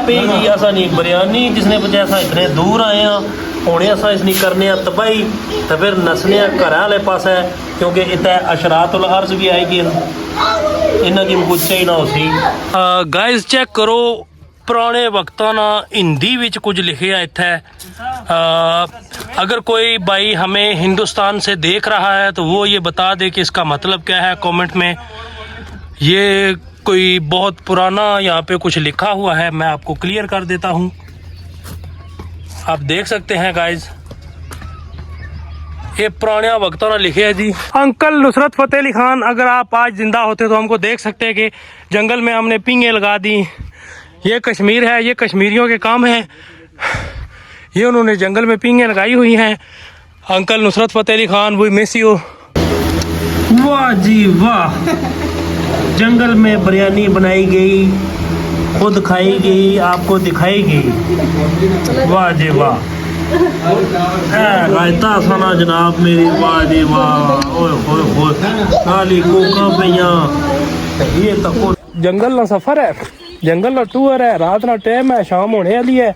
पे जी असा नहीं बिरयानी जिसने बजाय असा इतने दूर आए हैं हुणे असा इसने करने तबाही तो फिर नसने घर वाले पास है क्योंकि इतने अशरातुल अर्ज भी आएगी इन्हों की कुछ ही ना उसी गाइस चेक करो पुराने वक्तां ना हिंदी विच कुछ लिखिया इत्थे अगर कोई भाई हमें हिंदुस्तान से देख रहा है तो वो ये बता दे कि इसका मतलब क्या है कमेंट में। ये कोई बहुत पुराना यहाँ पे कुछ लिखा हुआ है, मैं आपको क्लियर कर देता हूँ। आप देख सकते हैं गाइस ये पुराने वक्तों ने लिखे है जी। अंकल नुसरत फतेह अली खान अगर आप आज जिंदा होते तो हमको देख सकते हैं कि जंगल में हमने पिंगे लगा दी। ये कश्मीर है, ये कश्मीरियों के काम है, ये उन्होंने जंगल में पिंगे लगाई हुई हैं। Uncle Nusrat Fateh Ali Khan we miss you. वाह जी वाह, जंगल में बिरयानी बनाई गई, खुद खाई गई, आपको दिखाई गई। वाह जी वाह, रायता सना जनाब मेरी, वाह जी वाह। ओए खाली कोका पिया। ये तो जंगल ना सफर है, जंगल ना टूर है, रात ना टाइम है, शाम होने वाली है,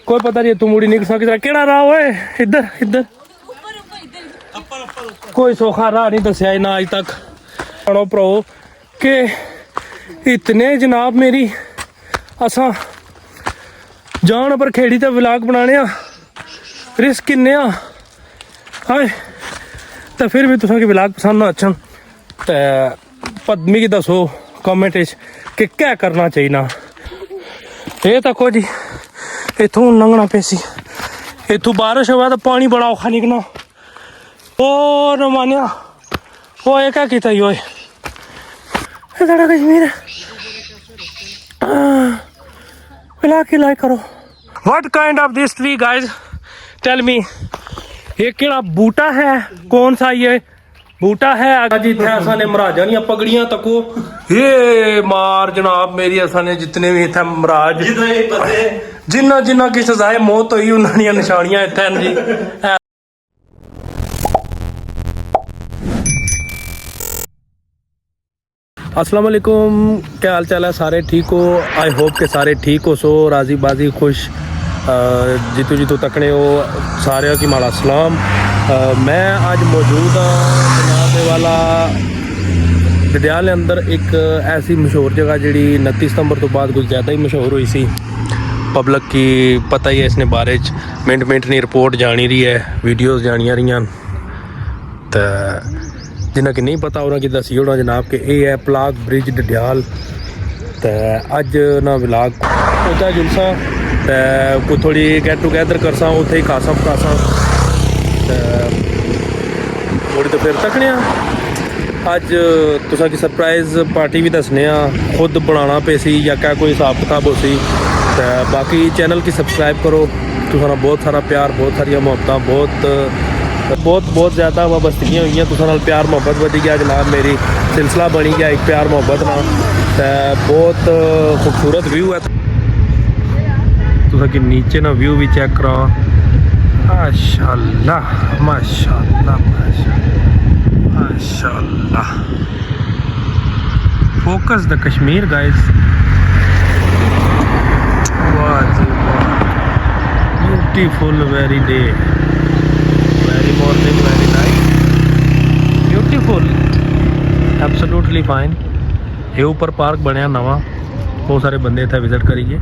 कोई पता नहीं तू मुड़ी निकल सकता केड़ा राह है। इधर इधर कोई सौखा राह नहीं दसिया ना अज तक भ्रो के इतने जनाब मेरी असा जान पर खेड़ी ते व्लॉग बनाने रिस्क किन्ने हाय तो फिर भी तुसा की व्लॉग पसंद ना अच्छन तो मिगी दसो कमेंट कि क्या करना चाहिए ना। ये तको जी इथों लंघना पेसी, इथों बारिश हुआ तो पानी बड़ा औखा निकलना। ओ रमानिया वो ये क्या किया यो साढ़ा कश्मीर व्लॉग की लाइक करो। What kind of this tree guys tell me, ये केड़ा बूटा है, कौन सा ये बूटा है। अज इतने असा ने महाराजा दी पगड़ियां तको ये मार जनाब मेरी, असा ने जितने भी इतने महाराज जिन्ना जिन्ना की सजाए मौत हुई उन्होंने निशानियां इतने जी। अस्सलाम वालेकुम, क्या हाल चाल है, सारे ठीक हो। आई होप के सारे ठीक हो, सो राजी बाजी खुश जितू जितू तकने हो सारे की माड़ा सलाम। मैं आज मौजूद हाँ जनाब वाला डडियाल अंदर एक ऐसी मशहूर जगह जी 29 सितंबर तो बाद कुछ ज़्यादा ही मशहूर हुई सी, पब्लिक की पता ही है इसने बारे मिनट मिनट नहीं रिपोर्ट जानी रही है, वीडियोस जानिया रही तो जिन्हें कि नहीं पता उन्होंने दसी होना जनाब कि ये है पलाग ब्रिज डडियाल। तो अज ना व्लॉग उदा जुलसा तो कोई थोड़ी गेट टूगैदर करसा उत्थे ही खासा पकासा थोड़ी तो फिर तकने अज तुसा की सरप्राइज़ पार्टी भी दसने खुद बनाना पे सी या क्या कोई हिसाब किताब हो सी। तो बाकी चैनल की सब्सक्राइब करो, तुसा बहुत सारा प्यार, बहुत सारिया मुहब्बत, बहुत ज़्यादा वाबस्तगियाँ हुई, तुसा प्यार मुहब्बत बढ़ी गया जनाब, मेरी सिलसिला बनी गया एक प्यार मुहब्बत ना। तो बहुत खूबसूरत व्यू है, तुसा कि नीचे ना व्यू भी चेक करो, माशाअल्लाह माशाअल्लाह माशाअल्लाह। फोकस द कश्मीर गाइस, वाह जी वाह, beautiful very day, very morning, very night, beautiful, absolutely fine. ये ऊपर पार्क बनया नवा, बहुत सारे बंदे इतना विजिट करिए,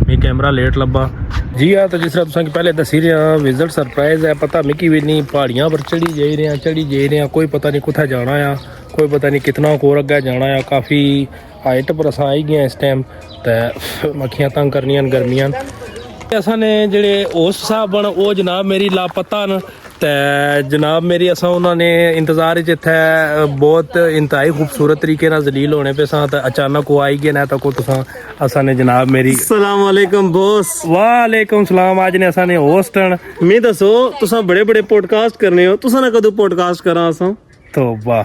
मैं कैमरा लेट लब्बा जी। हाँ तो जिस तरह तुम पहले दसी रहा विजिट सरप्राइज़ है, पता मिकी भी नहीं, पहाड़ियाँ पर चढ़ी जा रहे हैं, कोई पता नहीं कुत्थे जाना है, कोई पता नहीं कितना कोर अगे जाना है। काफ़ी हाइट पर असा आई गए इस टाइम, तो मक्खियाँ तंग करनियां गर्मियां। असा ने जेड़े होस्ट साहब बन वो जनाब मेरी लापता न, तो जनाब मेरी असा उन्होंने इंतज़ार इत्थे बहुत इंतहाई खूबसूरत तरीके ना जलील होने पे सा, अचानक वो आई गए ना, तो तुसा असा ने जनाब मेरी अस्सलाम वालेकुम बॉस। वालेकुम सलाम। आज ने असा ने होस्ट मैं दसो तुसा बड़े बड़े पॉडकास्ट करने हो, तुसा ने कदों पॉडकास्ट करा असा तो वाह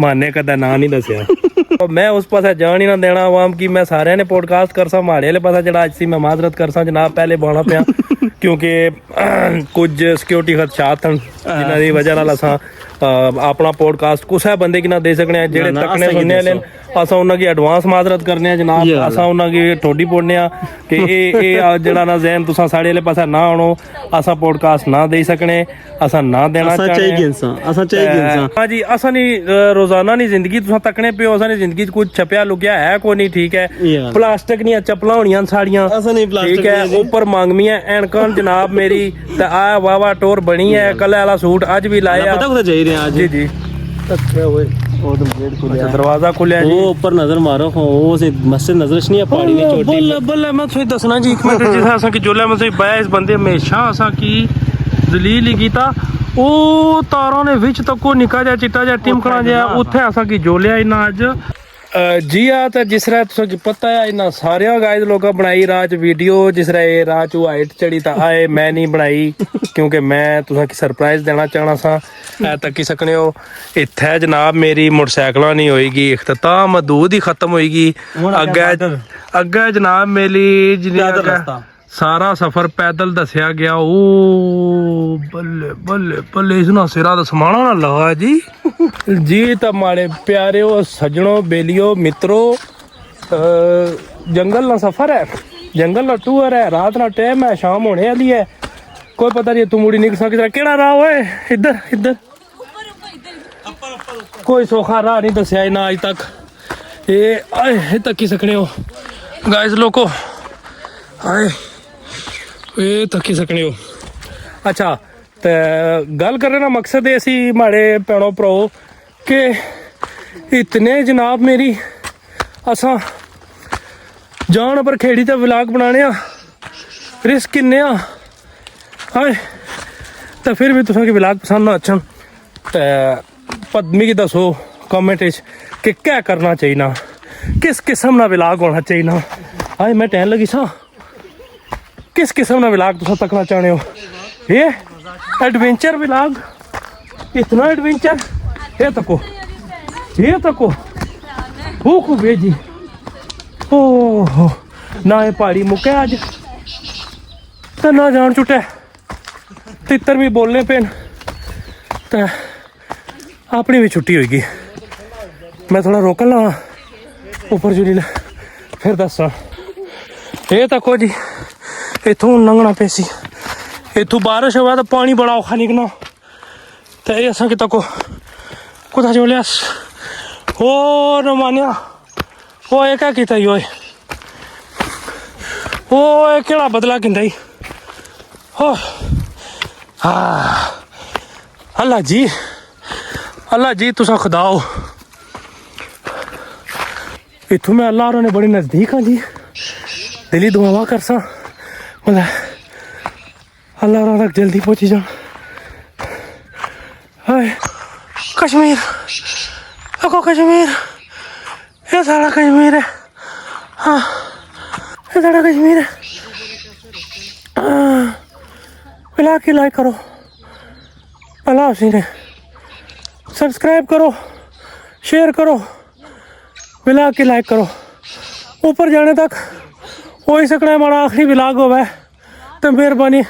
माने कदा ना नहीं दसिया। तो मैं उस पास जान ही ना देना आवाम की, मैं सारे ने पॉडकास्ट करसा, माड़े वाले पास जरा अज सी मैं माजरत करसा जनाब, पहले बना पाया क्योंकि कुछ सिक्योरिटी खदशात हैं जिन्हों की वजह नाल असां अपना पॉडकास्ट कुसै बंदे गी ना दे सकने जेह्ड़े ना, तकने असें गी सुनने आह्ले न असां उन्हां गी एडवांस माजरत करने जनाब ये गल्ल असां उन्हां गी ठोडी पोड़ने कि एह् जेह्ड़ा ना जहन तुसां साढ़े आह्ले पास्सै ना आनो असां पॉडकास्ट ना देई सकने असां ना देना असां चाहिए इंसान असां चाहिए इंसान हाँ जी असां नी रोजाना नी जिंदगी तुसां तकने पियो असां नी जिंदगी च कुछ छपया लुकिया है कोई नहीं ठीक ये है गल्ल। प्लास्टिक दियां चप्पलां होनियां साड़ियां असां नहीं प्लास्टिक ठीक है दियां जी। ऊपर मांगमियां ऐनकां जनाब मेरी ते आ वावा टोर बनी है कल वाला सूट अज भी लाया पता कुछ चाहिए आज जी जी वो तो गेट खुले दरवाजा खुलिया जी वो ऊपर नजर मारो वो से मस्जिद नजर नहीं है पहाड़ी में छोटी बल्ले बल्ले मैं तुसें दसना जी एक मिनट जिस असां की जोल्ले मैं बाया इस बंदे हमेशा असां की जलील ही कीता ਉਹ ਤਾਰਾਂ ਦੇ ਵਿੱਚ ਤੱਕ ਉਹ ਨਿੱਕਾ ਜਿਹਾ ਚਿੱਟਾ ਜਿਹਾ ਟਿਮਕਣਾ ਜਿਹਾ ਉੱਥੇ ਅਸਾਂ ਕੀ ਜੋਲਿਆ ਇਹਨਾਂ ਅੱਜ ਜੀ ਆ ਤਾਂ ਜਿਸ ਤਰ੍ਹਾਂ ਤੁਹਾਨੂੰ ਪਤਾ ਹੈ ਇਹਨਾਂ ਸਾਰਿਆਂ ਗਾਇਜ਼ ਲੋਕਾਂ ਬਣਾਈ ਰਾਜ ਵੀਡੀਓ ਜਿਸ ਤਰ੍ਹਾਂ ਇਹ ਰਾਜ ਉਹ ਹਾਈਟ ਚੜੀ ਤਾਂ ਆਏ ਮੈਂ ਨਹੀਂ ਬਣਾਈ ਕਿਉਂਕਿ ਮੈਂ ਤੁਸੀਂ ਕੀ ਸਰਪ੍ਰਾਈਜ਼ ਦੇਣਾ ਚਾਹਣਾ ਸਾਂ ਐ ਤੱਕ ਕੀ ਸਕਣੇ ਹੋ ਇੱਥੇ ਜਨਾਬ ਮੇਰੀ ਮੋਟਰਸਾਈਕਲਾਂ ਨਹੀਂ ਹੋਏਗੀ ਇਖਤਤਾਮ ਮਦੂਦ ਹੀ ਖਤਮ ਹੋਏਗੀ ਅੱਗੇ ਜਨਾਬ ਮੇਰੀ ਜਿਹੜੀ सारा सफर पैदल दसिया गया ओ बल्ले बल्ले बल्ले इसना सिरा तो समाना ना लगा जी जी तो माड़े प्यारे सज्जनों बेलियो मित्रों जंगल ना सफर है जंगल ना टूर है रात ना टाइम है शाम होने वाली है कोई पता नहीं तू मुड़ी निकल सकता केड़ा राह है इधर इधर कोई सौखा राह नहीं दसिया ना अज तक ये तक ही सकने हो गाइस लोको आए ਇਹ ਤੱਕੀ ਸਕਣੇ ਹੋ ਅੱਛਾ ਤੇ ਗੱਲ ਕਰਨ ਦਾ ਮਕਸਦ ਇਹ ਸੀ ਮਾੜੇ ਭੈਣੋ ਭਰਾਓ ਕਿ ਇਤਨੇ ਜਨਾਬ ਮੇਰੀ ਅਸਾਂ ਜਾਣ ਪਰ ਖੇੜੀ ਤੇ ਵਲੌਗ ਬਣਾਣੇ ਆ ਰਿਸਕ ਕਿੰਨੇ ਆ ਹਾਏ ਤਾਂ ਫਿਰ ਵੀ ਤੁਸੀਂ ਕਿ ਵਲੌਗ ਪਸੰਦ ਨਾ ਆਛਣ ਤੇ ਪਦਮੀ ਕੀ ਦੱਸੋ ਕਮੈਂਟ ਵਿੱਚ ਕਿ ਕੀ ਕਰਨਾ ਚਾਹੀਦਾ ਕਿਸ ਕਿਸਮ ਦਾ ਵਲੌਗ ਹੋਣਾ ਚਾਹੀਦਾ ਹਾਏ ਮੈਂ ਟਹਿਣ ਲੱਗੀ ਸਾਂ किस किस्म का विलाग तुम तकना चाहते हो ये एडवेंचर विलाग इतना एडवेंचर ये तको खूब जी ओहो ना ये पहाड़ी मुक्के अज तो ना जान छुटे तितर भी बोलने पे तो अपनी भी छुट्टी होगी मैं थोड़ा रोकन लवा ऊपर जुड़ी फिर दसा ये तको जी इथों लंघना पैसी इथों बारिश हुआ तो पानी बड़ा औखा निकलना तो ये असा कि तको कुदा जोलिया ओ रमानिया ओ ये क्या किया यो ओ ये केड़ा बदला किंदा ही हो अल्लाह जी तुसा खुदाओ इथों मैं अल्लाह ने बड़ी नजदीक हाँ जी दिली दुआवा कर सा मतलब अल्लाह तक जल्दी पहुंची जा हाय कश्मीर देखो कश्मीर ये सारा कश्मीर है हाँ ये सारा कश्मीर है मिला के लाइक करो अल्लाह हसी ने सब्सक्राइब करो शेयर करो मिला के लाइक करो ऊपर जाने तक हो ही सकना है हमारा आखिरी व्लॉग होगा तो मेहरबानी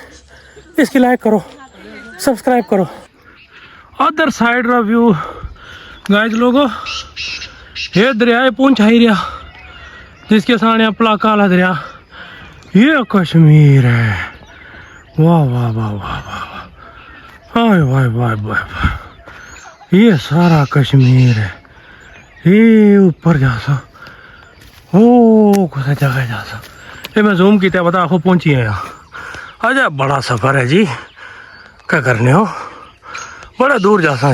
इसकी लाइक करो सब्सक्राइब करो अदर साइड का व्यू गाइस लोगों ये दरिया पुंछ ही रहा जिसके सामने अपना काला दरिया ये कश्मीर है वाह वाह वाह वाह वाह वाह वाह वाह वाह ये सारा कश्मीर है ये ऊपर जा सा ओ कुछ जगह जा सा ये मैं जूम किया पता आखो पहुंची है अजा बड़ा सफ़र है जी क्या करने हो बड़ा दूर जा सा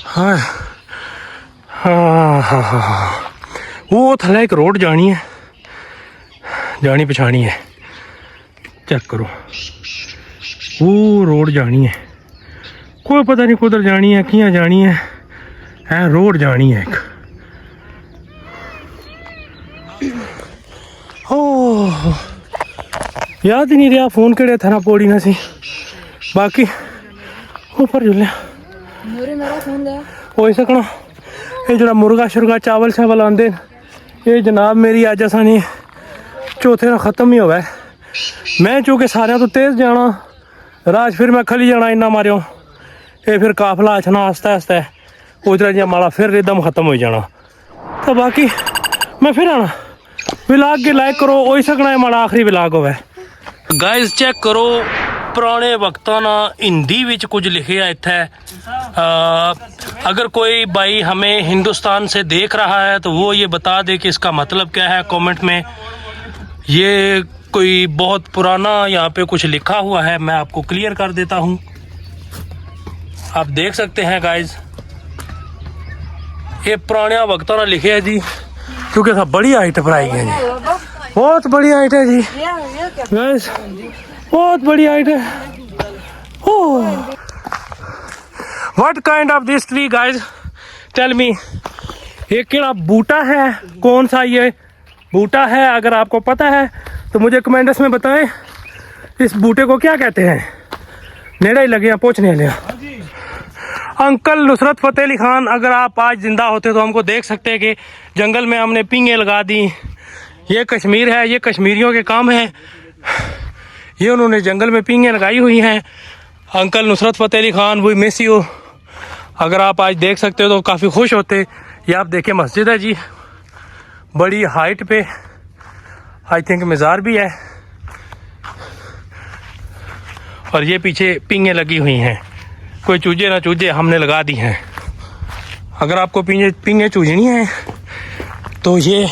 हाँ हाँ हाँ हाँ वो थल्ले एक रोड जानी है जानी पछानी है चेक करो वो रोड जानी है कोई पता नहीं कुधर जानी है कियां जानी है रोड जानी है एक याद ही नहीं रहा फोन केड़े थाना पौड़ी ना सी बाकी ऊपर जुलिया हो ही सकना ये जरा मुर्गा शुरगा चावल शावल आंदे ये जनाब मेरी अज असा नहीं चौथे ना ख़त्म ही होवा मैं चूँकि सारे तो तेज़ जाना राज फिर मैं खली जाना इन्ना मारियो ये फिर काफिला अचना आस्ता आस्ता उधर जा माड़ा फिर एकदम खत्म हो जाना। तो बाकी मैं फिर आना विलाग के लाइक करो हो सकना है माड़ा आखिरी विलाग होवे। गाइस चेक करो पुराने वक्तां ना हिंदी विच कुछ लिखिया इत्थे। अगर कोई भाई हमें हिंदुस्तान से देख रहा है तो वो ये बता दे कि इसका मतलब क्या है कमेंट में। ये कोई बहुत पुराना यहाँ पे कुछ लिखा हुआ है, मैं आपको क्लियर कर देता हूँ। आप देख सकते हैं गाइस ये पुराने वक्तों ने लिखे है जी, क्योंकि सब बड़ी हाइट पर आई है जी, बहुत बड़ी हाइट है जी गाइस, बहुत बड़ी हाइट है। What kind of this tree guys, tell me ये क्या बूटा है, कौन सा ये बूटा है? अगर आपको पता है तो मुझे कमेंट्स में बताएं इस बूटे को क्या कहते हैं। नेड़े ही लगे हैं पहुँचने लिया। अंकल नुसरत फतेह अली खान, अगर आप आज जिंदा होते तो हमको देख सकते हैं कि जंगल में हमने पिंगे लगा दी। ये कश्मीर है, ये कश्मीरियों के काम है, ये उन्होंने जंगल में पिंगे लगाई हुई हैं। Uncle Nusrat Fateh Ali Khan we miss you. अगर आप आज देख सकते हो तो काफ़ी खुश होते। ये आप देखें मस्जिद है जी, बड़ी हाइट पे, आई थिंक मज़ार भी है, और ये पीछे पिंगे लगी हुई हैं। कोई चूजे ना चूजे हमने लगा दी हैं। अगर आपको पिंगे चूजनी है तो ये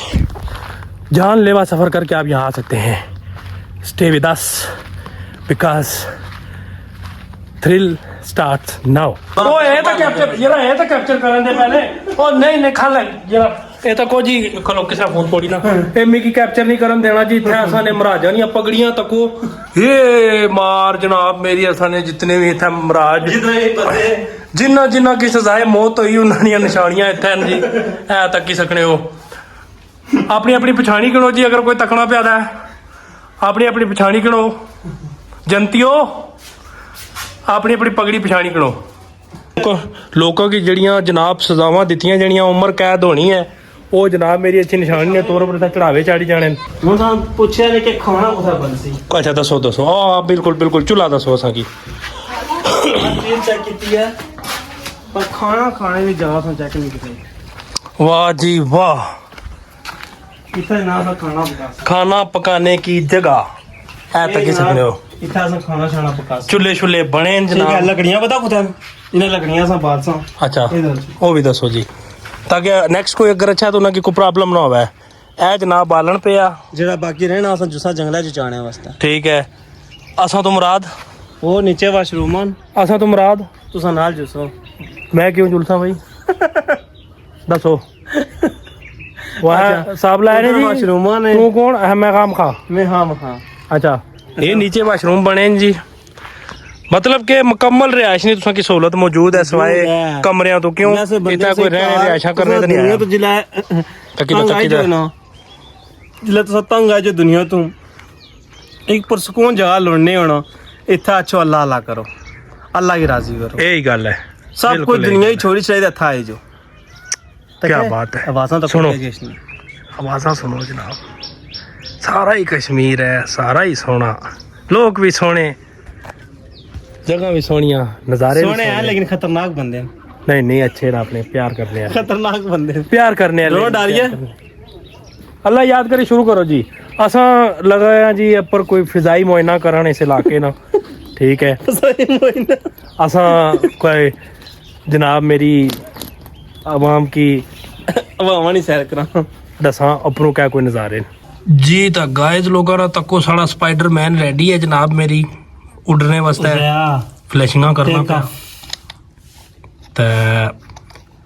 जानलेवा सफ़र करके आप यहाँ आ सकते हैं। Stay with us because thrill starts now. ओ ये तो कैप्चर, ये तो कैप्चर करने दे पहले। ओ नहीं खा ले जरा, ये तो को जी खलो किसी फोन थोड़ी ना एमी की कैप्चर नहीं करन देना जी। इतने असा ने महाराजा नी पगड़ियां तको ये मार जनाब मेरी असा ने जितने भी इतने महाराज जिन्ना जिन्ना की सजाए मौत हुई उन्होंने निशानियां इतने जी है तक ही सकने हो। अपनी अपनी पछाणी गिनो जी, अगर कोई तकना प्यादा है अपनी अपनी पछाणी गिनो जनतियो, अपनी अपनी पगड़ी पछाणी गिनो। लोगों की जड़ियाँ जनाब सजावां दित्तियां जड़ियाँ उम्र कैद होनी है वो जनाब मेरी अच्छी निशानी है तौर पर चढ़ावे चाड़ी जाने। पूछा ने कि खाना कुछ बनसी। अच्छा दसो दसो, हाँ बिल्कुल बिल्कुल चूल्हा दसो असा की चेक की है पर खाना खाने में जगह तो चेक नहीं की। वाह जी वाह, इतना ना सा खाना पकाने की जगह है तक ही सकने हो। इतना सा खाना शाना पका चूल्हे शुल्हे बने जनाब। लकड़ियां पता कुछ इन्हें लकड़ियां सा बात सा। अच्छा वो भी दसो जी, ताकि नेक्स्ट कोई अगर अच्छा तो उन्हें कोई प्रॉब्लम ना होवे। ए जनाब बालन पे आ जेड़ा बाकी रहना असा जुसा जंगला च जाने वास्ते। ठीक है, असा तो मुराद वो नीचे वाशरूम असा तो मुराद तुसा नाल जुसो। मैं क्यों जुलसा भाई दसो। वह साहब लाए ने जी वाशरूम ने। तू कौन है? मैं काम खा मैं हाँ। अच्छा ये नीचे वाशरूम बने जी, मतलब कि मुकम्मल रिहाइश नहीं तुसा की सहूलत मौजूद है सिवाय कमरियां तो। क्यों इतना कोई रहने रिहाइशा करने तो नहीं आया? तो जिला जिला तो तंग है जो दुनिया तू एक पुरसकून जगह लुड़ने होना इतना अच्छा अल्लाह अल्लाह करो, अल्लाह की राजी करो। यही गल है, सब कुछ दुनिया ही छोड़ी चाहिए था है जो। क्या बात है। आवाज़ां तो सुनो, आवाज़ां सुनो जनाब, सारा ही कश्मीर है, सारा ही सोना, लोग भी सोने, जगह भी सोनिया, नज़ारे सोने हैं लेकिन खतरनाक बंदे। नहीं नहीं अच्छे ना, अपने प्यार करने हैं, खतरनाक बंदे प्यार करने हैं। रोड आ रही है, अल्लाह याद करे शुरू करो जी। असा लगाया जी पर कोई फिजाई मुआयना करन इस इलाके ना, ठीक है। असा कोई जनाब मेरी आवाम की आवाम नहीं सैर करा दसा अपनों क्या कोई नज़ारे जी। तो गाइस लोगों ना तको साड़ा स्पाइडरमैन रेडी है जनाब मेरी उड़ने वास्ते, फ्लैशिंगा करना पे ते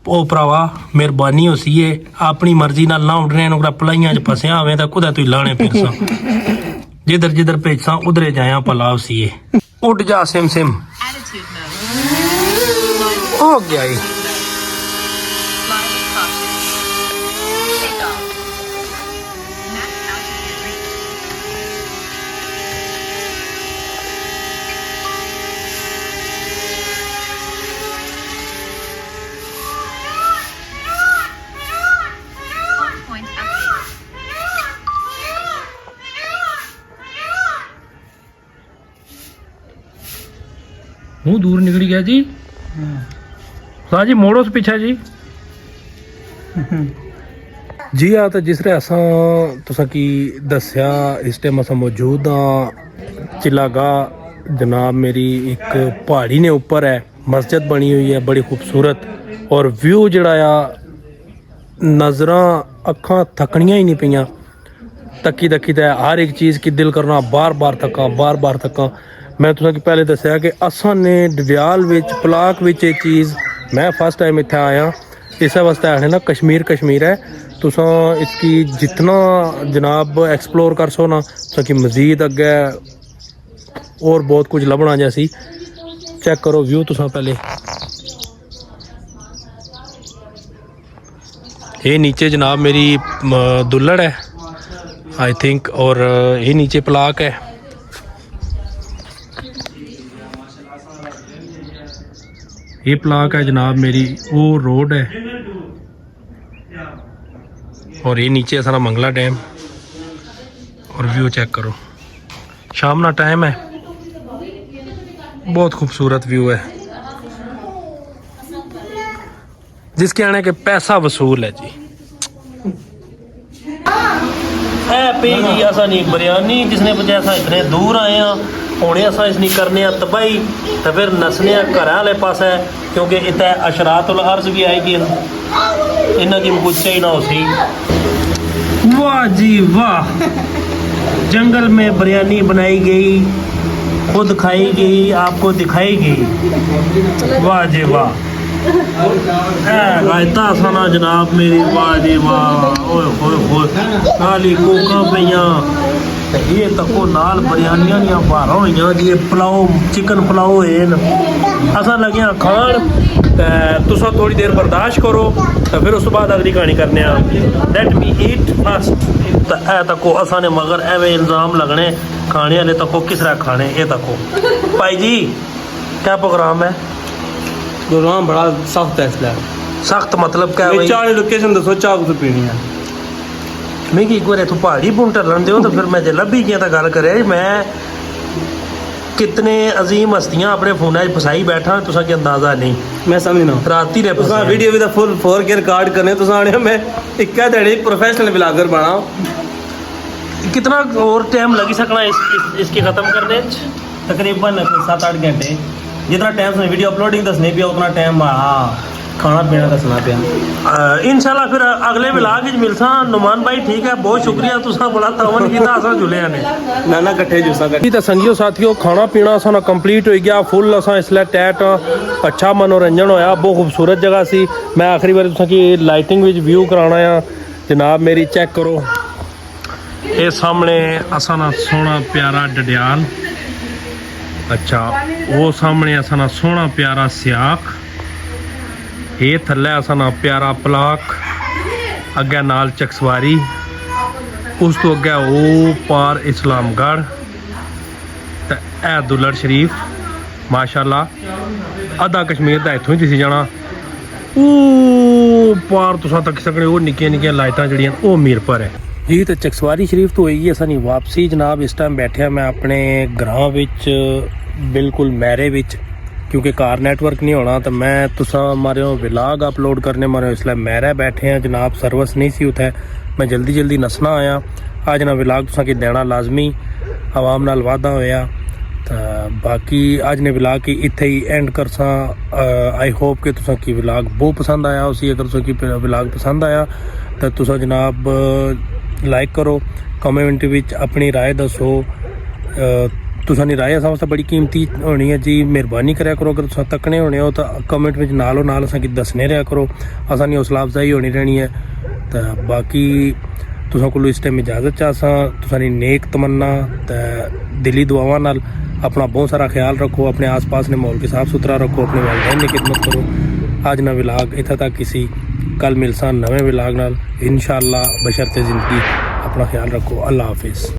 ओ भरावा मेहरबानी हो सी अपनी मर्जी नाल ना उड़ने नु पलाइयां च फसिया होवे तां कुदै तू लाने फिरसा, जिधर जिधर भेजसा उधरे जाया भला सी उड़ जा सिम सिम हो गया ही। मुंह दूर निकल गया जी। हाँ जी मोड़ो से पीछे जी जी हाँ तो जिस तरह असा तुसा की दस्या इस टाइम असा मौजूद हाँ चिलागाह जनाब मेरी एक पहाड़ी ने ऊपर है मस्जिद बनी हुई है बड़ी खूबसूरत और व्यू जड़ा आ नज़र अखां थकनियां ही नहीं पईयां तकी तकी तो हर एक चीज़ की दिल करना बार बार थका मैं तुसा की पहले दस्या कि असा ने डडियाल विच पलाक विच ये चीज़ मैं फर्स्ट टाइम इत्थे आया इस वास्ते आने ना कश्मीर है तुसा इसकी जितना जनाब एक्सप्लोर कर सो ना तुसा की मजीद अगे और बहुत कुछ लभना जैसी चेक करो व्यू तुसा पहले ये नीचे जनाब मेरी दुल्हड़ है आई थिंक और ये नीचे पलाक है ये पलाक है जनाब मेरी वो रोड है और ये नीचे सारा मंगला डैम और व्यू चेक करो शाम ना टाइम है बहुत खूबसूरत व्यू है जिसके आने के पैसा वसूल है जी जी असा नहीं बिरयानी जिसने वजह असा इतने दूर आए हैं होने असा इसने करने तबाही तो फिर नसने घर वाले पास है क्योंकि इतने अशरातुल अर्ज भी आएगी इन्हों की पूछे ही ना हो सी वाह जी वाह जंगल में बिरयानी बनाई गई खुद खाई गई आपको दिखाई गई वाह जी वाह रायता साना जनाब मेरी वाह जी वाह ओए होए होए काली कोका पईयां ये तको नाल बिरयानियां दियां बारां होईयां जी पुलाओ चिकन पुलाओ है असा लगे खान तुसा थोड़ी देर बर्दाश्त करो तो फिर उस बाद अगली कहानी करने लेट मी ईट फर्स्ट तो ए तको असा ने मगर एवं इल्जाम लगने खाने वाले तको किस तरह खाने ये तको भाई जी क्या प्रोग्राम है प्रोग्राम बड़ा सख्त है इसलिए सख्त मतलब क्या है चाह लोकेशन दसो चाह कुछ पीनी है मिगी एक बार इतों पहाड़ी पुण ढलन दो तो फिर मैं जो लभी गया तो गल करे मैं कितने अजीम हस्तियां अपने फोन फसाई बैठा तुसा की अंदाजा नहीं मैं समझना राती ने तुसा वीडियो भी तो फुल 4K रिकॉर्ड करने तुसा आने मैं इक्का धड़ी प्रोफेशनल ब्लॉगर बना कितना और टाइम लगी सकना इसके ख़त्म करने तकरीबन 7-8 घंटे जितना टाइम से वीडियो अपलोडिंग दसने पिया उतना टाइम खाना पीना दसना पिया इंशाल्लाह फिर अगले व्लॉग विच मिलसा नुमान भाई ठीक है बहुत शुक्रिया तुसा बड़ा तावन कीता असा जुलिया ने ना इकट्ठे जुसा कर तो संगियो साथियों खाना पीना असा कंप्लीट हो गया फुल असा इसलिए टैट अच्छा मनोरंजन होया बहुत खूबसूरत जगह सी मैं आखिरी बार तुसा की लाइटिंग विच व्यू कराना है जनाब मेरी चेक करो ये सामने असा ना सोहना प्यारा डडियाल अच्छा वो सामने असा ना सोहना प्यारा सियाख ये थल्ले असा ना प्यारा पलाक अगे नाल चकसवारी उस तो अगे वो पार इस्लामगढ़ ते ए दुल्हड़ शरीफ माशाल्लाह अद्धा कश्मीर दा इत्थों ही दिसी जाना ओ पार तुसा तक सकने वो निक्कियां निक्कियां लाइटां जड़ियां वो मीरपुर है जी। तो चकसवारी शरीफ तो होएगी असा नहीं वापसी जनाब इस टाइम बैठे मैं अपने ग्रां विच बिल्कुल मैरे विच क्योंकि कार नेटवर्क नहीं होना तो मैं तुसा मारे व्लॉग अपलोड करने मारे इसलिए मैरे बैठे हैं जनाब सर्विस नहीं सी उठे मैं जल्दी नसना आया आज ना व्लॉग तुसा की देना लाजमी आवाम नाल वादा होया तो बाकी आज ने व्लॉग की इत्थे ही एंड करसा आई होप कि तुसा की व्लॉग बहुत पसंद आया उसी अगर तुसा की व्लॉग पसंद आया तो तुसा जनाब लाइक करो कमेंट विच अपनी राय दसो तुसा नी राय असां वास्ते बड़ी कीमती होनी है जी मेहरबानी कराया करो अगर तुसा तकने होने हो तो कमेंट में नालों नाल असां की दसने रहा करो असां नी हौसला अफजाई होनी रहनी है तो बाकी तुसा कोलों इस टाइम इजाजत चा असां तुसा नी नेक तमन्ना तो दिली दुआवां नाल अपना बहुत सारा ख्याल रखो अपने आस पास ने माहौल के साफ सुथरा रखो अपने वालिदैन की खिदमत करो आज ना व्लॉग इत्थे तक किसी कल मिलसा नवे व्लॉग नाल इंशाअल्लाह बशर्ते ज़िंदगी अपना ख्याल रखो अल्लाह हाफिज़।